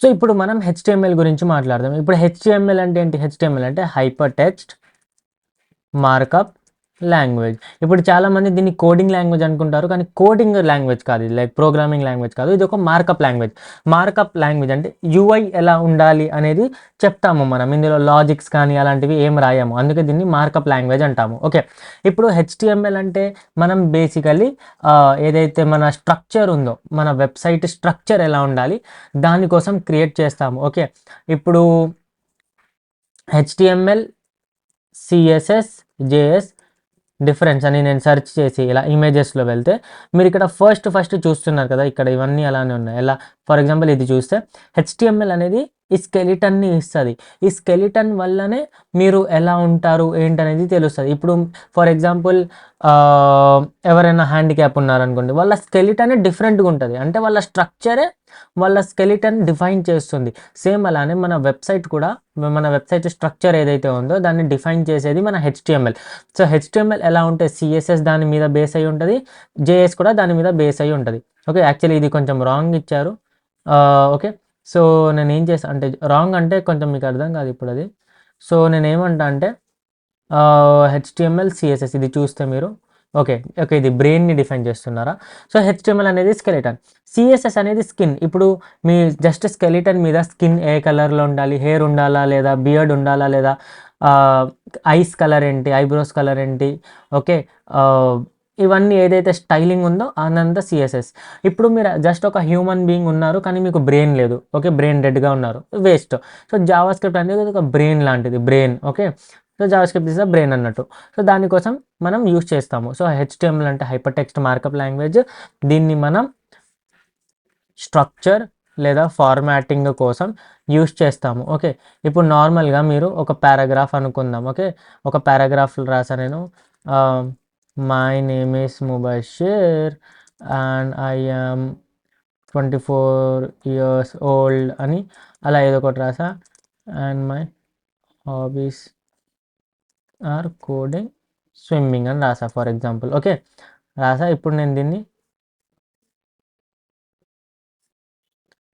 So ఇప్పుడు మనం HTML గురించి మాట్లాడదాం. ఇప్పుడు హెచ్టిఎంఎల్ అంటే ఏంటి? హెచ్టిఎంఎల్ అంటే హైపర్ టెక్స్ట్ మార్కప్ లాంగ్వేజ్. ఇప్పుడు చాలామంది దీన్ని కోడింగ్ లాంగ్వేజ్ అనుకుంటారు, కానీ కోడింగ్ లాంగ్వేజ్ కాదు ఇది, లైక్ ప్రోగ్రామింగ్ లాంగ్వేజ్ కాదు, ఇది ఒక మార్కప్ లాంగ్వేజ్. మార్కప్ లాంగ్వేజ్ అంటే యూఐ ఎలా ఉండాలి అనేది చెప్తాము మనం, ఇందులో లాజిక్స్ కానీ అలాంటివి ఏం రాయము, అందుకే దీన్ని మార్కప్ లాంగ్వేజ్ అంటాము. ఓకే, ఇప్పుడు హెచ్టిఎంఎల్ అంటే మనం బేసికలీ ఏదైతే మన స్ట్రక్చర్ ఉందో, మన వెబ్సైట్ స్ట్రక్చర్ ఎలా ఉండాలి దానికోసం క్రియేట్ చేస్తాము. ఓకే, ఇప్పుడు హెచ్టిఎంఎల్ సిఎస్ఎస్ జేఎస్ డిఫరెన్స్ అని నేను సెర్చ్ చేసి ఇలా ఇమేజెస్లో వెళ్తే మీరు ఇక్కడ ఫస్ట్ చూస్తున్నారు కదా, ఇక్కడ ఇవన్నీ అలానే ఉన్నాయి. ఎలా ఫర్ ఎగ్జాంపుల్ ఇది చూస్తే హెచ్టిఎంఎల్ అనేది ఈ స్కెలిటన్ని ఇస్తుంది. ఈ స్కెలిటన్ వల్లనే మీరు ఎలా ఉంటారు ఏంటనేది తెలుస్తుంది. ఇప్పుడు ఫర్ ఎగ్జాంపుల్ ఎవరైనా హ్యాండిక్యాప్ ఉన్నారనుకోండి, వాళ్ళ స్కెలిటనే డిఫరెంట్గా ఉంటుంది, అంటే వాళ్ళ స్ట్రక్చరే వాళ్ళ స్కెలిటన్ డిఫైన్ చేస్తుంది. సేమ్ అలానే మన వెబ్సైట్ కూడా, మన వెబ్సైట్ స్ట్రక్చర్ ఏదైతే ఉందో దాన్ని డిఫైన్ చేసేది మన హెచ్టిఎంఎల్. సో హెచ్టిఎంఎల్ ఎలా ఉంటే సిఎస్ఎస్ దాని మీద బేస్ అయి ఉంటుంది, జేఎస్ కూడా దాని మీద బేస్ అయి ఉంటుంది. ఓకే, యాక్చువల్లీ ఇది కొంచెం రాంగ్ ఇచ్చారు. ఓకే, సో నేను ఏం చేస్తాను అంటే, రాంగ్ అంటే కొంచెం మీకు అర్థం కాదు ఇప్పుడు అది. సో నేను ఏమంటా అంటే హెచ్టిఎంఎల్ సిఎస్ఎస్ ఇది చూస్తే మీరు ఓకే, ఇది బ్రెయిన్ని డిఫైన్ చేస్తున్నారా? సో హెచ్టిఎంఎల్ అనేది స్కెలిటన్, సిఎస్ఎస్ అనేది స్కిన్. ఇప్పుడు మీ జస్ట్ స్కెలిటన్ మీద స్కిన్ ఏ కలర్లో ఉండాలి, హెయిర్ ఉండాలా లేదా, బియర్డ్ ఉండాలా లేదా, ఐస్ కలర్ ఏంటి, ఐబ్రోస్ కలర్ ఏంటి, ఓకే, ఇవన్నీ ఏదైతే స్టైలింగ్ ఉందో అదంతా సిఎస్ఎస్. ఇప్పుడు మీరు జస్ట్ ఒక హ్యూమన్ బీయింగ్ ఉన్నారు కానీ మీకు బ్రెయిన్ లేదు, ఓకే, బ్రెయిన్ డెడ్గా ఉన్నారు, వేస్ట్. సో జావా స్క్రిప్ట్ అనేది ఒక బ్రెయిన్ లాంటిది, brain. Okay, so Java script is the brain అన్నట్టు. సో దానికోసం మనం యూజ్ చేస్తాము. సో హెచ్టిఎంఎల్ అంటే హైపర్ టెక్స్ట్ మార్కప్ లాంగ్వేజ్. దీన్ని మనం స్ట్రక్చర్ లేదా ఫార్మాటింగ్ కోసం యూజ్ చేస్తాము. ఓకే, ఇప్పుడు నార్మల్గా మీరు ఒక పారాగ్రాఫ్ అనుకుందాం. ఓకే, ఒక పారాగ్రాఫ్ రాసా నేను, my name is Mubashir and I am 24 years old అని అలా ఏదో ఒకటి రాసా, and my hobbies are coding, swimming అని రాసా ఫర్ ఎగ్జాంపుల్. ఓకే, రాసా. ఇప్పుడు నేను దీన్ని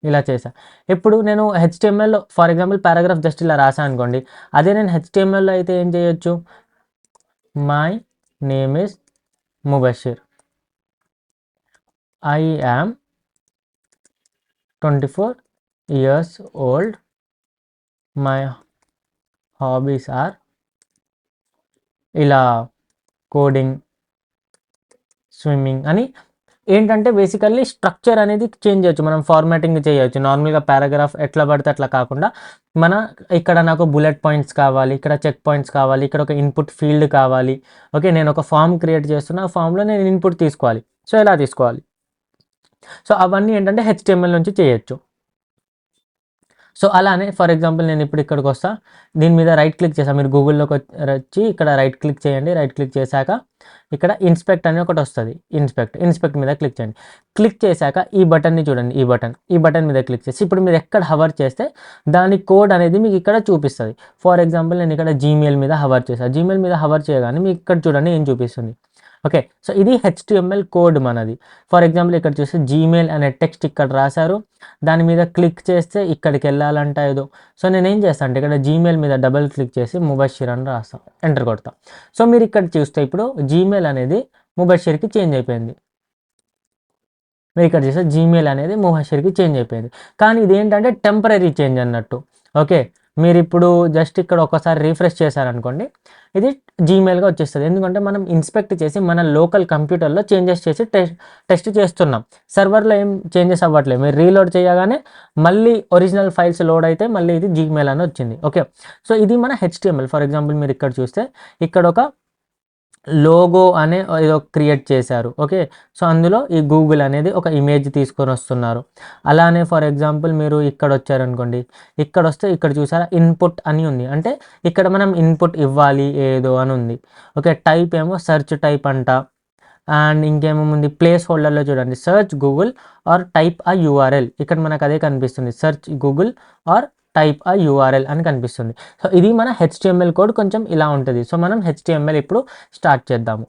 ఇలా చేసా. ఇప్పుడు నేను హెచ్టిఎంఎల్లో ఫర్ ఎగ్జాంపుల్ పారాగ్రాఫ్ జస్ట్ ఇలా రాసా అనుకోండి, అదే నేను హెచ్టిఎంఎల్లో అయితే ఏం చేయొచ్చు, my name is Mubashir, I am 24 years old, my hobbies are ఇలా కోడింగ్, స్విమ్మింగ్ అని. ఏంటంటే బేసికల్లీ స్ట్రక్చర్ అనేది చేంజ్ చేయొచ్చు, మనం ఫార్మాటింగ్ చేయొచ్చు. నార్మల్గా పారాగ్రాఫ్ ఎట్లా పడితే అట్లా కాకుండా మన ఇక్కడ నాకు బుల్లెట్ పాయింట్స్ కావాలి, ఇక్కడ చెక్ పాయింట్స్ కావాలి, ఇక్కడ ఒక ఇన్పుట్ ఫీల్డ్ కావాలి. ఓకే, నేను ఒక ఫామ్ క్రియేట్ చేస్తున్నా, ఆ ఫామ్లో నేను ఇన్పుట్ తీసుకోవాలి. సో ఎలా తీసుకోవాలి, సో అవన్నీ ఏంటంటే హెచ్టిఎంఎల్ నుంచి చేయొచ్చు. సో అలానే ఫర్ ఎగ్జాంపుల్ నేను ఇప్పుడు ఇక్కడికి వస్తా, దీని మీద రైట్ క్లిక్ చేసాను, మీరు గూగుల్లోకి వచ్చి ఇక్కడ రైట్ క్లిక్ చేయండి. రైట్ క్లిక్ చేశాక ఇక్కడ ఇన్స్పెక్ట్ అని ఒకటి వస్తుంది, ఇన్స్పెక్ట్ మీద క్లిక్ చేయండి. క్లిక్ చేశాక ఈ బటన్ని చూడండి, ఈ బటన్ మీద క్లిక్ చేసి ఇప్పుడు మీరు ఎక్కడ హవర్ చేస్తే దాని కోడ్ అనేది మీకు ఇక్కడ చూపిస్తుంది. ఫర్ ఎగ్జాంపుల్ నేను ఇక్కడ జీమెయిల్ మీద హవర్ చేశాను, జీమెయిల్ మీద హవర్ చేయగానే మీకు ఇక్కడ చూడండి ఏం చూపిస్తుంది. ఓకే, సో ఇది హెచ్టిఎంఎల్ కోడ్ మనది. ఫర్ ఎగ్జాంపుల్ ఇక్కడ చూస్తే జీమెయిల్ అనే టెక్స్ట్ ఇక్కడ రాశారు, దాని మీద క్లిక్ చేస్తే ఇక్కడికి వెళ్ళాలంట ఏదో. సో నేను ఏం చేస్తాను అంటే ఇక్కడ జీమెయిల్ మీద డబుల్ క్లిక్ చేసి ముబషిర్ అని రాస్తాను, ఎంటర్ కొడతాం. సో మీరు ఇక్కడ చూస్తే ఇప్పుడు జీమెయిల్ అనేది ముబషిర్కి చేంజ్ అయిపోయింది. మీరు ఇక్కడ చూస్తే జీమెయిల్ అనేది ముబషిర్కి చేంజ్ అయిపోయింది, కానీ ఇదేంటంటే టెంపరీ చేంజ్ అన్నట్టు. ఓకే, మీరు ఇప్పుడు జస్ట్ ఇక్కడ ఒకసారి రీఫ్రెష్ చేశారనుకోండి, ఇది జీమెయిల్గా వచ్చేస్తుంది. ఎందుకంటే మనం ఇన్స్పెక్ట్ చేసి మన లోకల్ కంప్యూటర్లో చేంజెస్ చేసి టెస్ట్ చేస్తున్నాం, సర్వర్లో ఏం చేంజెస్ అవ్వట్లేదు. మీరు రీలోడ్ చేయగానే మళ్ళీ ఒరిజినల్ ఫైల్స్ లోడ్ అయితే మళ్ళీ ఇది జీమెయిల్ అని వచ్చింది. ఓకే, సో ఇది మన హెచ్టిఎంఎల్. ఫర్ ఎగ్జాంపుల్ మీరు ఇక్కడ చూస్తే ఇక్కడ ఒక లోగో అనే ఏదో క్రియేట్ చేశారు. ఓకే, సో అందులో ఈ గూగుల్ అనేది ఒక ఇమేజ్ తీసుకొని వస్తున్నారు. అలానే ఫర్ ఎగ్జాంపుల్ మీరు ఇక్కడ వచ్చారనుకోండి, ఇక్కడ వస్తే ఇక్కడ చూసారా ఇన్పుట్ అని ఉంది, అంటే ఇక్కడ మనం ఇన్పుట్ ఇవ్వాలి ఏదో అని ఉంది. ఓకే, టైప్ ఏమో సెర్చ్ టైప్ అంట, అండ్ ఇంకేముంది ప్లేస్ హోల్డర్లో చూడండి సెర్చ్ గూగుల్ ఆర్ టైప్ ఆ యూఆర్ఎల్, ఇక్కడ మనకు అదే కనిపిస్తుంది, సెర్చ్ గూగుల్ ఆర్ టైప్ ఆ యూఆర్ఎల్ అని కనిపిస్తుంది. సో ఇది మన హెచ్టిఎంఎల్ కోడ్ కొంచెం ఇలా ఉంటుంది. సో మనం హెచ్టిఎంఎల్ ఇప్పుడు స్టార్ట్ చేద్దాము.